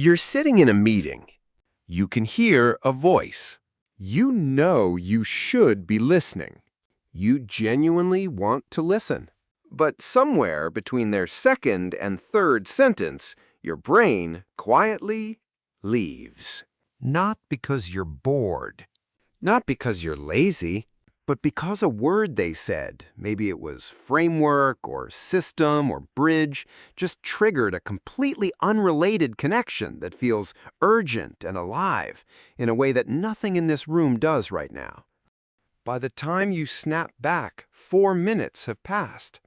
You're sitting in a meeting. You can hear a voice. You know you should be listening. You genuinely want to listen. But somewhere between their second and third sentence, your brain quietly leaves. Not because you're bored. Not because you're lazy. But because a word they said, maybe it was framework or system or bridge, just triggered a completely unrelated connection that feels urgent and alive in a way that nothing in this room does right now. By the time you snap back, 4 minutes have passed.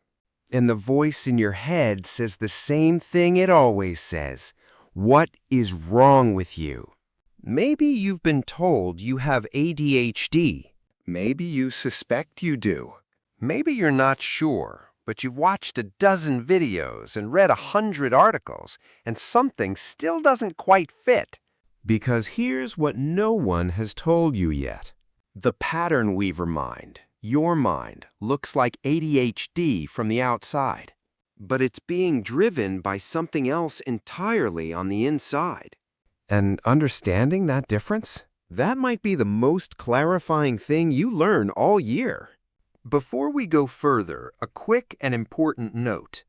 And the voice in your head says the same thing it always says. What is wrong with you? Maybe you've been told you have ADHD. Maybe you suspect you do. Maybe you're not sure, but you've watched a dozen videos and read 100 articles, and something still doesn't quite fit. Because here's what no one has told you yet. The pattern weaver mind, your mind, looks like ADHD from the outside. But it's being driven by something else entirely on the inside. And understanding that difference? That might be the most clarifying thing you learn all year. Before we go further, a quick and important note.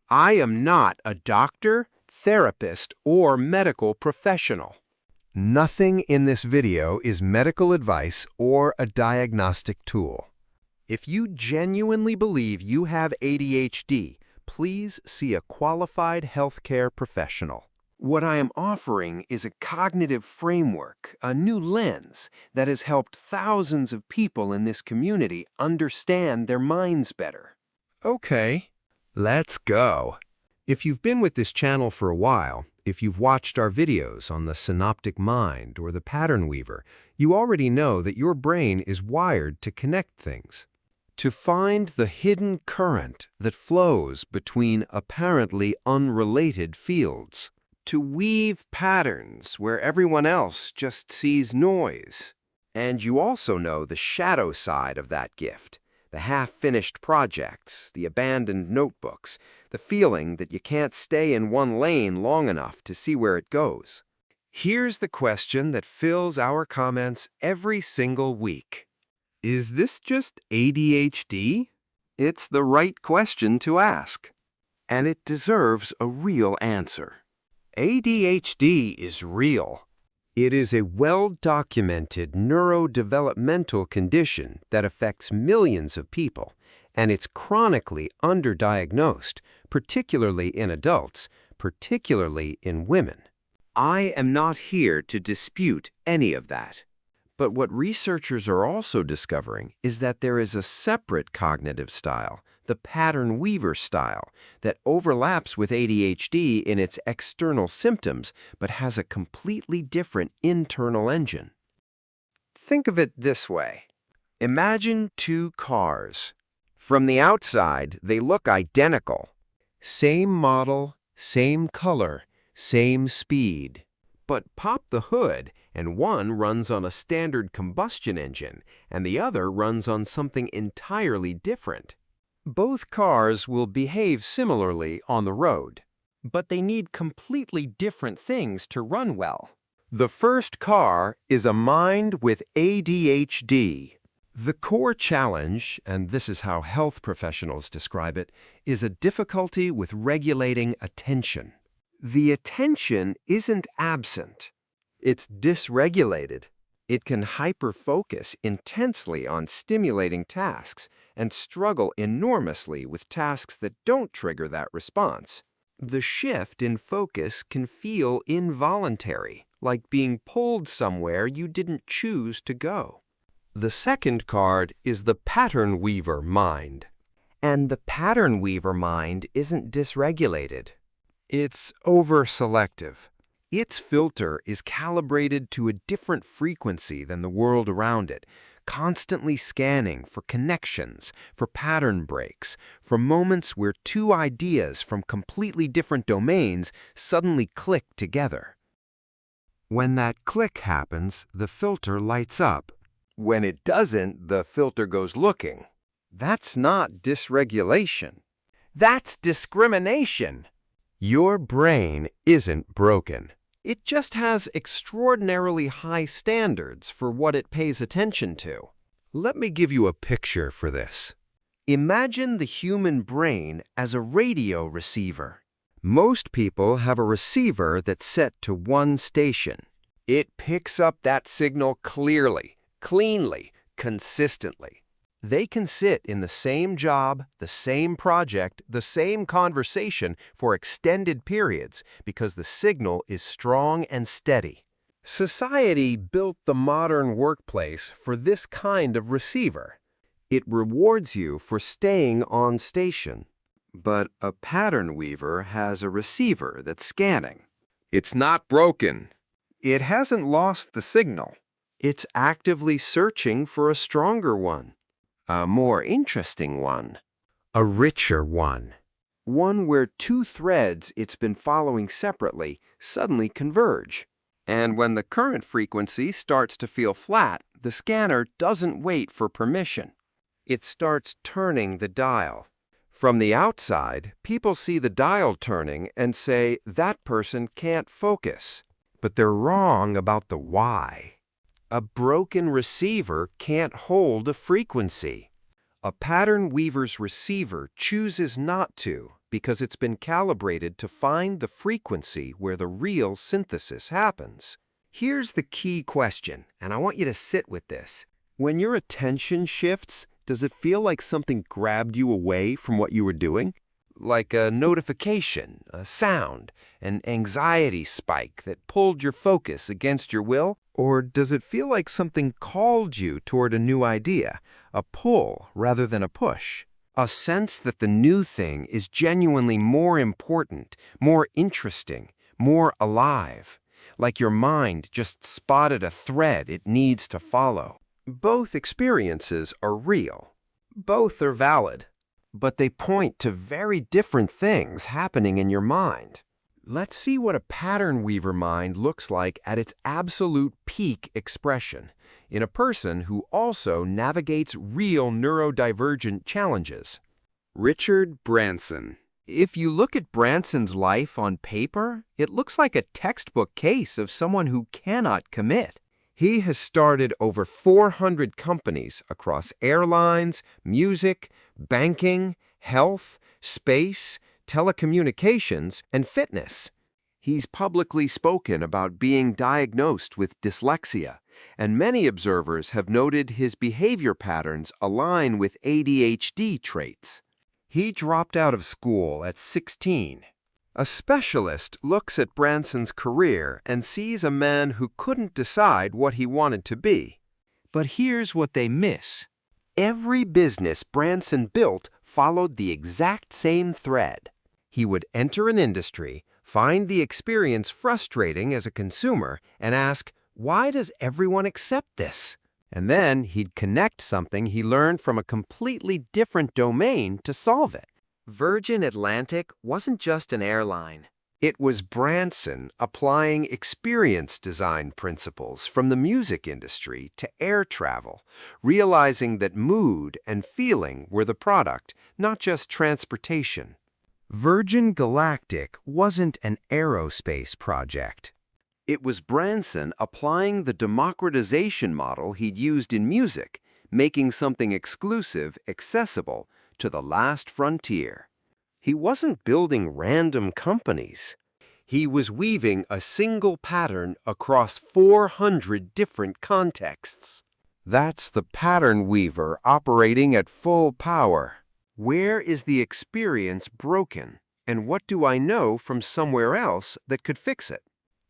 I am not a doctor, therapist, or medical professional. Nothing in this video is medical advice or a diagnostic tool. If you genuinely believe you have ADHD, please see a qualified healthcare professional. What I am offering is a cognitive framework, a new lens that has helped thousands of people in this community understand their minds better. Okay, let's go. If you've been with this channel for a while, if you've watched our videos on the synoptic mind or the pattern weaver, you already know that your brain is wired to connect things. To find the hidden current that flows between apparently unrelated fields. To weave patterns where everyone else just sees noise. And you also know the shadow side of that gift, the half-finished projects, the abandoned notebooks, the feeling that you can't stay in one lane long enough to see where it goes. Here's the question that fills our comments every single week. Is this just ADHD? It's the right question to ask. And it deserves a real answer. ADHD is real. It is a well-documented neurodevelopmental condition that affects millions of people, and it's chronically underdiagnosed, particularly in adults, particularly in women. I am not here to dispute any of that. But what researchers are also discovering is that there is a separate cognitive style, the pattern weaver style, that overlaps with ADHD in its external symptoms, but has a completely different internal engine. Think of it this way. Imagine two cars. From the outside, they look identical. Same model, same color, same speed. But pop the hood, and one runs on a standard combustion engine, and the other runs on something entirely different. Both cars will behave similarly on the road, but they need completely different things to run well. The first car is a mind with ADHD. The core challenge, and this is how health professionals describe it, is a difficulty with regulating attention. The attention isn't absent. It's dysregulated. It can hyper-focus intensely on stimulating tasks and struggle enormously with tasks that don't trigger that response. The shift in focus can feel involuntary, like being pulled somewhere you didn't choose to go. The second card is the pattern weaver mind. And the pattern weaver mind isn't dysregulated. It's over-selective. Its filter is calibrated to a different frequency than the world around it, constantly scanning for connections, for pattern breaks, for moments where two ideas from completely different domains suddenly click together. When that click happens, the filter lights up. When it doesn't, the filter goes looking. That's not dysregulation. That's discrimination. Your brain isn't broken. It just has extraordinarily high standards for what it pays attention to. Let me give you a picture for this. Imagine the human brain as a radio receiver. Most people have a receiver that's set to one station. It picks up that signal clearly, cleanly, consistently. They can sit in the same job, the same project, the same conversation for extended periods because the signal is strong and steady. Society built the modern workplace for this kind of receiver. It rewards you for staying on station. But a pattern weaver has a receiver that's scanning. It's not broken. It hasn't lost the signal. It's actively searching for a stronger one. A more interesting one. A richer one. One where two threads it's been following separately suddenly converge. And when the current frequency starts to feel flat, the scanner doesn't wait for permission. It starts turning the dial. From the outside, people see the dial turning and say that person can't focus. But they're wrong about the why. A broken receiver can't hold a frequency. A pattern weaver's receiver chooses not to because it's been calibrated to find the frequency where the real synthesis happens. Here's the key question, and I want you to sit with this. When your attention shifts, does it feel like something grabbed you away from what you were doing? Like a notification, a sound, an anxiety spike that pulled your focus against your will? Or does it feel like something called you toward a new idea, a pull rather than a push? A sense that the new thing is genuinely more important, more interesting, more alive. Like your mind just spotted a thread it needs to follow. Both experiences are real. Both are valid. But they point to very different things happening in your mind. Let's see what a pattern weaver mind looks like at its absolute peak expression in a person who also navigates real neurodivergent challenges. Richard Branson. If you look at Branson's life on paper, it looks like a textbook case of someone who cannot commit. He has started over 400 companies across airlines, music, banking, health, space, telecommunications, and fitness. He's publicly spoken about being diagnosed with dyslexia, and many observers have noted his behavior patterns align with ADHD traits. He dropped out of school at 16. A specialist looks at Branson's career and sees a man who couldn't decide what he wanted to be. But here's what they miss. Every business Branson built followed the exact same thread. He would enter an industry, find the experience frustrating as a consumer, and ask, why does everyone accept this? And then he'd connect something he learned from a completely different domain to solve it. Virgin Atlantic wasn't just an airline. It was Branson applying experience design principles from the music industry to air travel, realizing that mood and feeling were the product, not just transportation. Virgin Galactic wasn't an aerospace project. It was Branson applying the democratization model he'd used in music, making something exclusive accessible to the last frontier. He wasn't building random companies. He was weaving a single pattern across 400 different contexts. That's the pattern weaver operating at full power. Where is the experience broken, and what do I know from somewhere else that could fix it?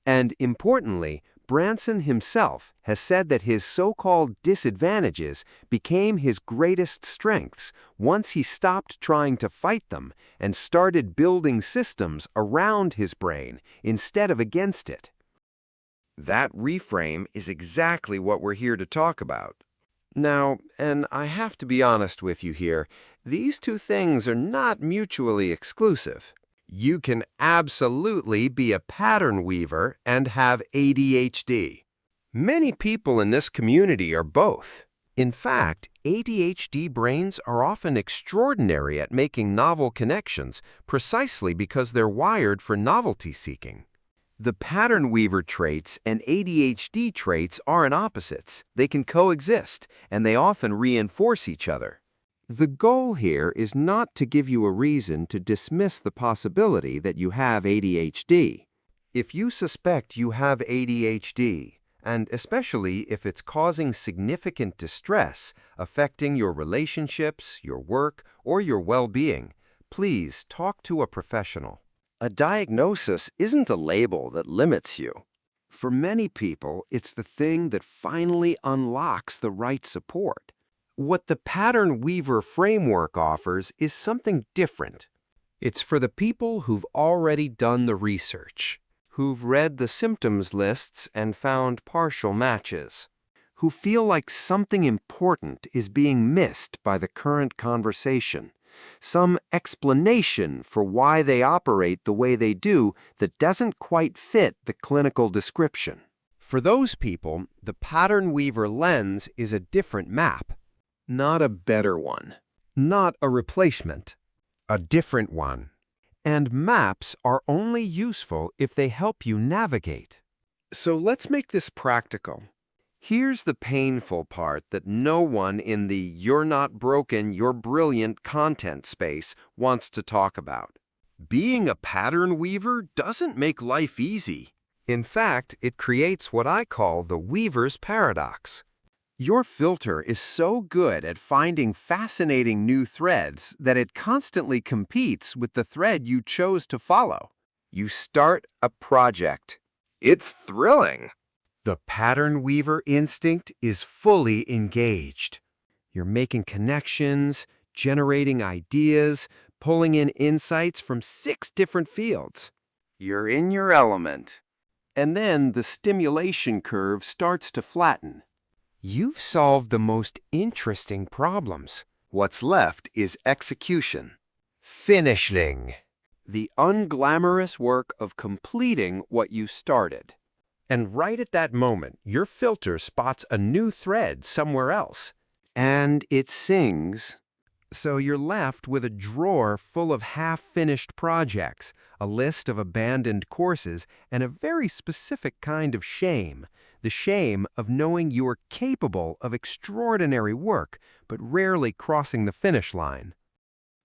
And importantly, Branson himself has said that his so-called disadvantages became his greatest strengths once he stopped trying to fight them and started building systems around his brain instead of against it. That reframe is exactly what we're here to talk about. Now, and I have to be honest with you here, these two things are not mutually exclusive. You can absolutely be a pattern weaver and have ADHD. Many people in this community are both. In fact, ADHD brains are often extraordinary at making novel connections precisely because they're wired for novelty seeking. The pattern weaver traits and ADHD traits aren't opposites. They can coexist, and they often reinforce each other. The goal here is not to give you a reason to dismiss the possibility that you have ADHD. If you suspect you have ADHD, and especially if it's causing significant distress, affecting your relationships, your work, or your well-being, please talk to a professional. A diagnosis isn't a label that limits you. For many people, it's the thing that finally unlocks the right support. What the Pattern Weaver framework offers is something different. It's for the people who've already done the research, who've read the symptoms lists and found partial matches, who feel like something important is being missed by the current conversation, some explanation for why they operate the way they do that doesn't quite fit the clinical description. For those people, the Pattern Weaver lens is a different map. Not a better one. Not a replacement. A different one. And maps are only useful if they help you navigate. So let's make this practical. Here's the painful part that no one in the "you're not broken, you're brilliant" content space wants to talk about. Being a pattern weaver doesn't make life easy. In fact, it creates what I call the weaver's paradox. Your filter is so good at finding fascinating new threads that it constantly competes with the thread you chose to follow. You start a project. It's thrilling. The pattern weaver instinct is fully engaged. You're making connections, generating ideas, pulling in insights from 6 different fields. You're in your element. And then the stimulation curve starts to flatten. You've solved the most interesting problems. What's left is execution. Finishing. The unglamorous work of completing what you started. And right at that moment, your filter spots a new thread somewhere else. And it sings. So you're left with a drawer full of half-finished projects, a list of abandoned courses, and a very specific kind of shame. The shame of knowing you are capable of extraordinary work, but rarely crossing the finish line.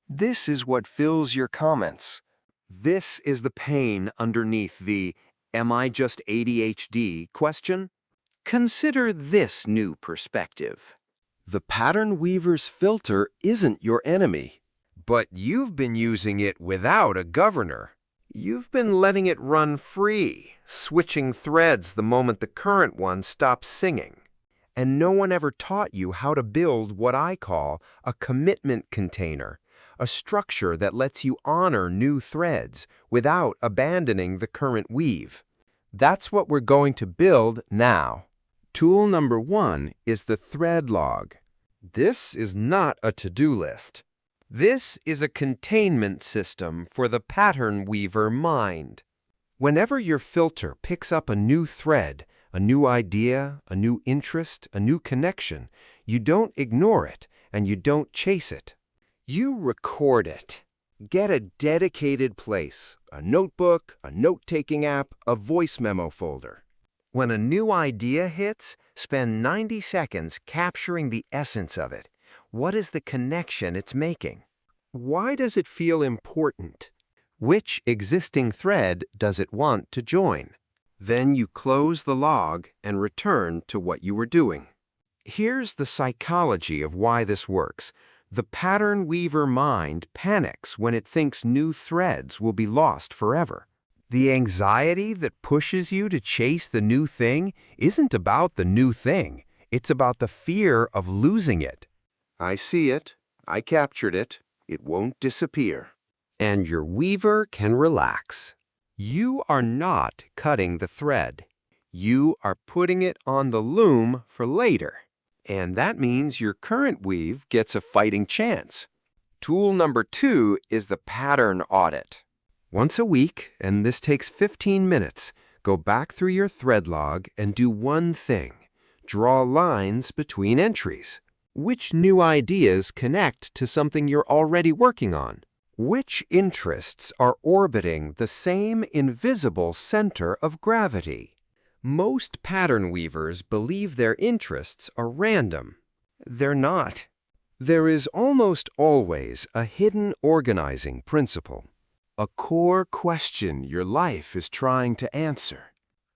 This is what fills your comments. This is the pain underneath the "Am I just ADHD?" question. Consider this new perspective. The pattern weaver's filter isn't your enemy, but you've been using it without a governor. You've been letting it run free, switching threads the moment the current one stops singing. And no one ever taught you how to build what I call a commitment container, a structure that lets you honor new threads without abandoning the current weave. That's what we're going to build now. Tool number 1 is the thread log. This is not a to-do list. This is a containment system for the pattern weaver mind. Whenever your filter picks up a new thread, a new idea, a new interest, a new connection, you don't ignore it and you don't chase it. You record it. Get a dedicated place, a notebook, a note-taking app, a voice memo folder. When a new idea hits, spend 90 seconds capturing the essence of it. What is the connection it's making? Why does it feel important? Which existing thread does it want to join? Then you close the log and return to what you were doing. Here's the psychology of why this works. The pattern weaver mind panics when it thinks new threads will be lost forever. The anxiety that pushes you to chase the new thing isn't about the new thing. It's about the fear of losing it. I see it. I captured it. It won't disappear. And your weaver can relax. You are not cutting the thread. You are putting it on the loom for later. And that means your current weave gets a fighting chance. Tool number 2 is the pattern audit. Once a week, and this takes 15 minutes, go back through your thread log and do one thing. Draw lines between entries. Which new ideas connect to something you're already working on? Which interests are orbiting the same invisible center of gravity? Most pattern weavers believe their interests are random. They're not. There is almost always a hidden organizing principle, a core question your life is trying to answer,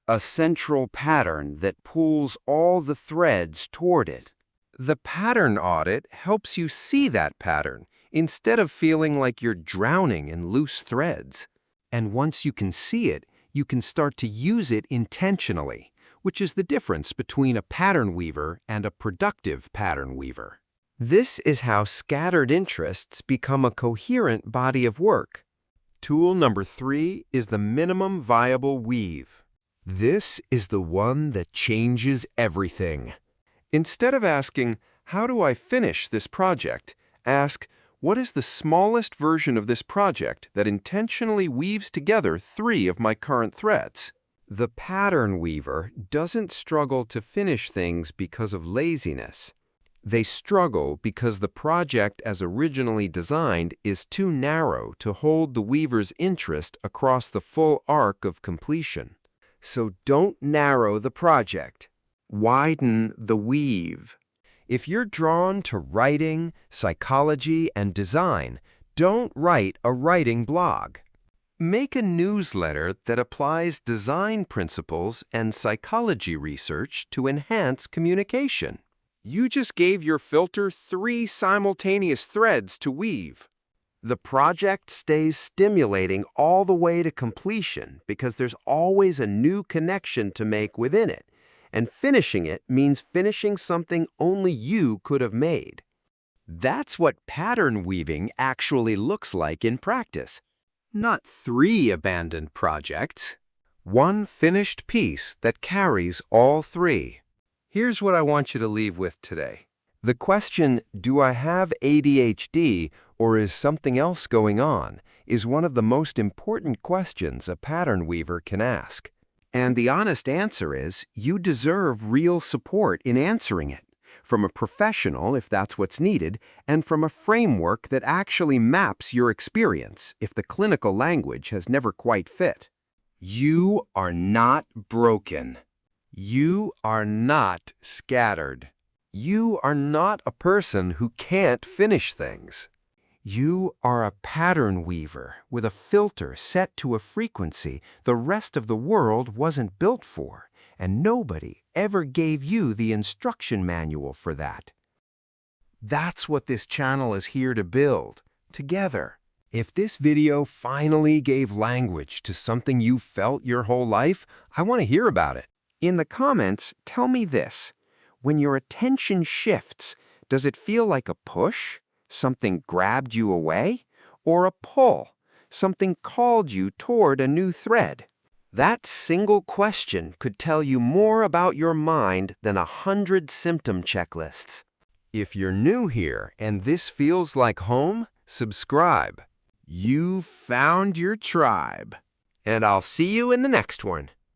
a central pattern that pulls all the threads toward it. The pattern audit helps you see that pattern instead of feeling like you're drowning in loose threads. And once you can see it, you can start to use it intentionally, which is the difference between a pattern weaver and a productive pattern weaver. This is how scattered interests become a coherent body of work. Tool number 3 is the minimum viable weave. This is the one that changes everything. Instead of asking, "How do I finish this project?" ask, "What is the smallest version of this project that intentionally weaves together 3 of my current threads?" The pattern weaver doesn't struggle to finish things because of laziness. They struggle because the project as originally designed is too narrow to hold the weaver's interest across the full arc of completion. So don't narrow the project. Widen the weave. If you're drawn to writing, psychology, and design, don't write a writing blog. Make a newsletter that applies design principles and psychology research to enhance communication. You just gave your filter 3 simultaneous threads to weave. The project stays stimulating all the way to completion because there's always a new connection to make within it, and finishing it means finishing something only you could have made. That's what pattern weaving actually looks like in practice. Not 3 abandoned projects. One finished piece that carries all 3. Here's what I want you to leave with today. The question, "Do I have ADHD or is something else going on?" is one of the most important questions a pattern weaver can ask. And the honest answer is, you deserve real support in answering it, from a professional if that's what's needed, and from a framework that actually maps your experience if the clinical language has never quite fit. You are not broken. You are not scattered. You are not a person who can't finish things. You are a pattern weaver with a filter set to a frequency the rest of the world wasn't built for, and nobody ever gave you the instruction manual for that. That's what this channel is here to build, together. If this video finally gave language to something you felt your whole life, I want to hear about it. In the comments, tell me this. When your attention shifts, does it feel like a push? Something grabbed you away? Or a pull? Something called you toward a new thread? That single question could tell you more about your mind than 100 symptom checklists. If you're new here and this feels like home, subscribe. You found your tribe. And I'll see you in the next one.